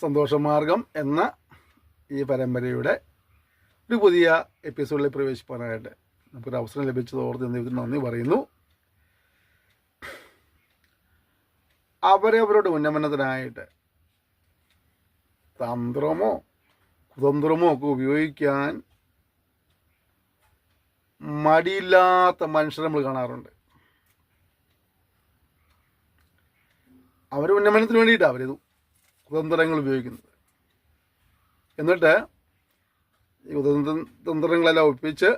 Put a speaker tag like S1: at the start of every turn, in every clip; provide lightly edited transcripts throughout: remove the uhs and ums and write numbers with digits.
S1: സന്തോഷമാർഗം എന്ന ഈ പരമ്പരയുടെ ഒരു പുതിയ എപ്പിസോഡിൽ പ്രവേശിക്കാനായിട്ട് നമുക്കൊരു അവസരം ലഭിച്ചത് ഓർത്ത് ദൈവത്തിന് നന്ദി പറയുന്നു. അവരവരുടെ ഉന്നമനത്തിനായിട്ട് തന്ത്രമോ കുതന്ത്രമോ ഒക്കെ ഉപയോഗിക്കാൻ മടിയില്ലാത്ത മനുഷ്യരെ നമ്മൾ കാണാറുണ്ട്. അവർ ഉന്നമനത്തിന് വേണ്ടിയിട്ടാണ് അവരിത് കുതന്ത്രങ്ങൾ ഉപയോഗിക്കുന്നത്. എന്നിട്ട് ഈ തന്ത്രങ്ങളെല്ലാം ഒപ്പിച്ച്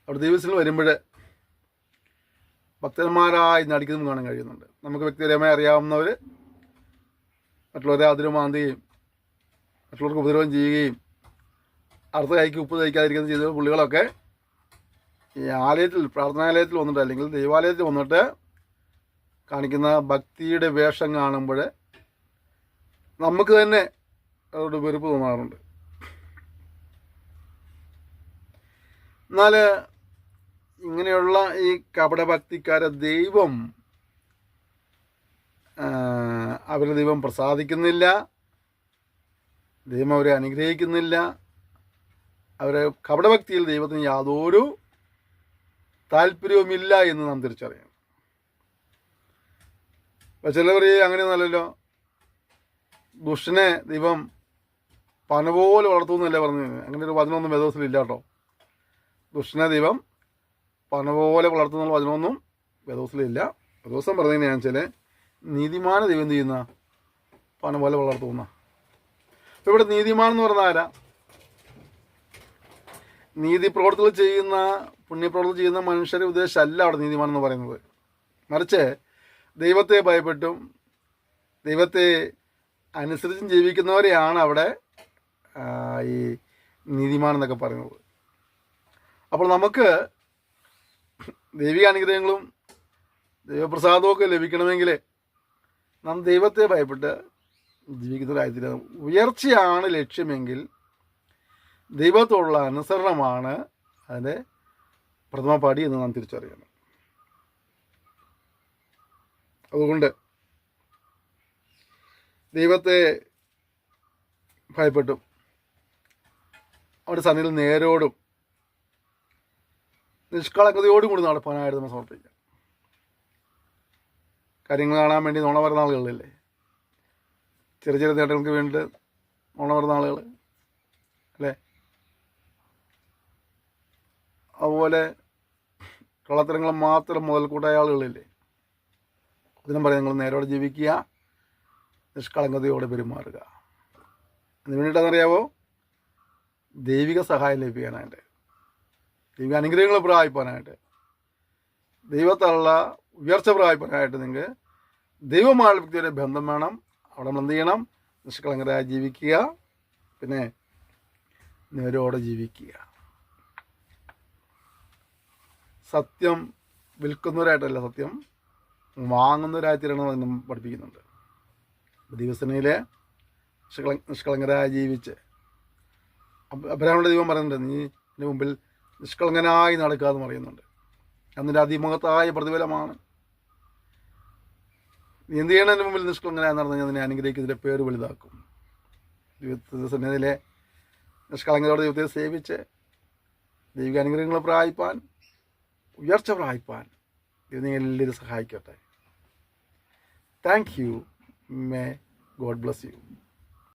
S1: അവിടെ ദിവസത്തിൽ വരുമ്പോൾ ഭക്തന്മാരായി നടിക്കുന്നതും കാണാൻ കഴിയുന്നുണ്ട്. നമുക്ക് വ്യക്തിപരമായി അറിയാവുന്നവർ മറ്റുള്ളവരെ അതിരുമാന്തുകയും മറ്റുള്ളവർക്ക് ഉപദ്രവം ചെയ്യുകയും അടുത്ത കൈക്ക് ഉപ്പ് തയ്ക്കാതിരിക്കുന്ന ചെയ്ത പുള്ളികളൊക്കെ ഈ ആലയത്തിൽ, പ്രാർത്ഥനാലയത്തിൽ വന്നിട്ട് അല്ലെങ്കിൽ ദൈവാലയത്തിൽ വന്നിട്ട് കാണിക്കുന്ന ഭക്തിയുടെ വേഷം കാണുമ്പോൾ നമുക്ക് തന്നെ അവരുടെ വെറുപ്പ് തോന്നാറുണ്ട്. എന്നാൽ ഇങ്ങനെയുള്ള ഈ കപടഭക്തിക്കാരെ അവരുടെ ദൈവം പ്രസാദിക്കുന്നില്ല, ദൈവം അവരെ അനുഗ്രഹിക്കുന്നില്ല. അവരെ കപടഭക്തിയിൽ ദൈവത്തിന് യാതൊരു താല്പര്യവുമില്ല എന്ന് നാം തിരിച്ചറിയണം. അപ്പം ചിലവർ അങ്ങനെയൊന്നുമല്ലല്ലോ, ദുഷ്ടനെ ദൈവം പന പോലെ വളർത്തുമെന്നല്ലേ പറഞ്ഞു. അങ്ങനെ ഒരു വചനമൊന്നും വേദോസിലില്ല കേട്ടോ. ദുഷ്ടനെ ദൈവം പന പോലെ വളർത്തുന്ന വചനമൊന്നും വേദോസിലില്ല. വേദോസം പറഞ്ഞതിന് ഞാൻ വെച്ചാൽ നീതിമാന ദൈവം ചെയ്യുന്ന പന പോലെ വളർത്തുന്ന. അപ്പോൾ ഇവിടെ നീതിമാൻ എന്ന് പറഞ്ഞാൽ ആരാ? നീതി പ്രവർത്തികൾ ചെയ്യുന്ന, പുണ്യപ്രവർത്തികൾ ചെയ്യുന്ന മനുഷ്യരെ ഉദ്ദേശമല്ല അവിടെ നീതിമാൻ എന്ന് പറയുന്നത്. മറിച്ച് ദൈവത്തെ ഭയപ്പെട്ടും ദൈവത്തെ അനുസരിച്ചും ജീവിക്കുന്നവരെയാണ് അവിടെ ഈ നീതിമാൻ എന്നൊക്കെ പറയുന്നത്. അപ്പോൾ നമുക്ക് ദൈവിക അനുഗ്രഹങ്ങളും ദൈവപ്രസാദവും ഒക്കെ ലഭിക്കണമെങ്കിൽ നാം ദൈവത്തെ ഭയപ്പെട്ട് ജീവിക്കുന്നവരായിത്തീരുക. ഉയർച്ചയാണ് ലക്ഷ്യമെങ്കിൽ ദൈവത്തോടുള്ള അനുസരണമാണ് അതിൻ്റെ പ്രഥമ പടി എന്ന് നാം തിരിച്ചറിയണം. അതുകൊണ്ട് ദൈവത്തെ ഭയപ്പെട്ടും അവരുടെ സന്നിധിയിൽ നേരോടും നിഷ്കളങ്കതയോടും കൂടി നടപ്പാനായിട്ട് നമ്മൾ സമർപ്പിക്കാം. കാര്യങ്ങൾ കാണാൻ വേണ്ടി നുണ വരുന്ന ആളുകളില്ലേ, ചെറിയ ചെറിയ നേട്ടങ്ങൾക്ക് വേണ്ടി നുണ വരുന്ന ആളുകൾ അല്ലേ, അതുപോലെ കള്ളത്തരങ്ങൾ മാത്രം മുതൽക്കൂട്ടായ ആളുകളില്ലേ. അതിനും പറയാം, നിങ്ങൾ നേരോടെ ജീവിക്കുക, നിഷ്കളങ്കതയോടെ പെരുമാറുക. അതിന് വേണ്ടിയിട്ടാണെന്നറിയാവോ? ദൈവിക സഹായം ലഭിക്കാനായിട്ട്, ദൈവിക അനുഗ്രഹങ്ങൾ പ്രാപിപ്പാനായിട്ട്, ദൈവത്താലുള്ള ഉയർച്ച പ്രാപിപ്പാനായിട്ട് നിങ്ങൾക്ക് ദൈവമായ വ്യക്തിയുടെ ബന്ധം വേണം. അവിടെ നമ്മൾ എന്ത് ചെയ്യണം? നിഷ്കളങ്കരായി ജീവിക്കുക, പിന്നെ നേരോടെ ജീവിക്കുക. സത്യം വിൽക്കുന്നവരായിട്ടല്ല, സത്യം വാങ്ങുന്നവരായി തീരണമെന്ന് പഠിപ്പിക്കുന്നുണ്ട്. ദിവസനയിലെ നിഷ്കളങ്കരായി ജീവിച്ച് അബ്രഹാമിൻ്റെ ദൈവം പറയുന്നുണ്ട്, നീ എൻ്റെ മുമ്പിൽ നിഷ്കളങ്കനായി നടക്കുക എന്ന് പറയുന്നുണ്ട്. അതിൻ്റെ അതിമഹത്തായ പ്രതിഫലമാണ്. നീ എന്ത് ചെയ്യണം? എൻ്റെ മുമ്പിൽ നിഷ്കളങ്കനായി നടന്നു കഴിഞ്ഞാൽ നിന്നെ അനുഗ്രഹിക്കുന്നതിൻ്റെ പേര് വലുതാക്കും. ദിവസനയിലെ നിഷ്കളങ്കതയോടെ ദൈവത്തെ സേവിച്ച് ദൈവിക അനുഗ്രഹങ്ങൾ പ്രാപിപ്പാൻ, ഉയർച്ച പ്രാപിപ്പാൻ ദൈവം എല്ലാവരും സഹായിക്കട്ടെ. Thank you. May God bless you.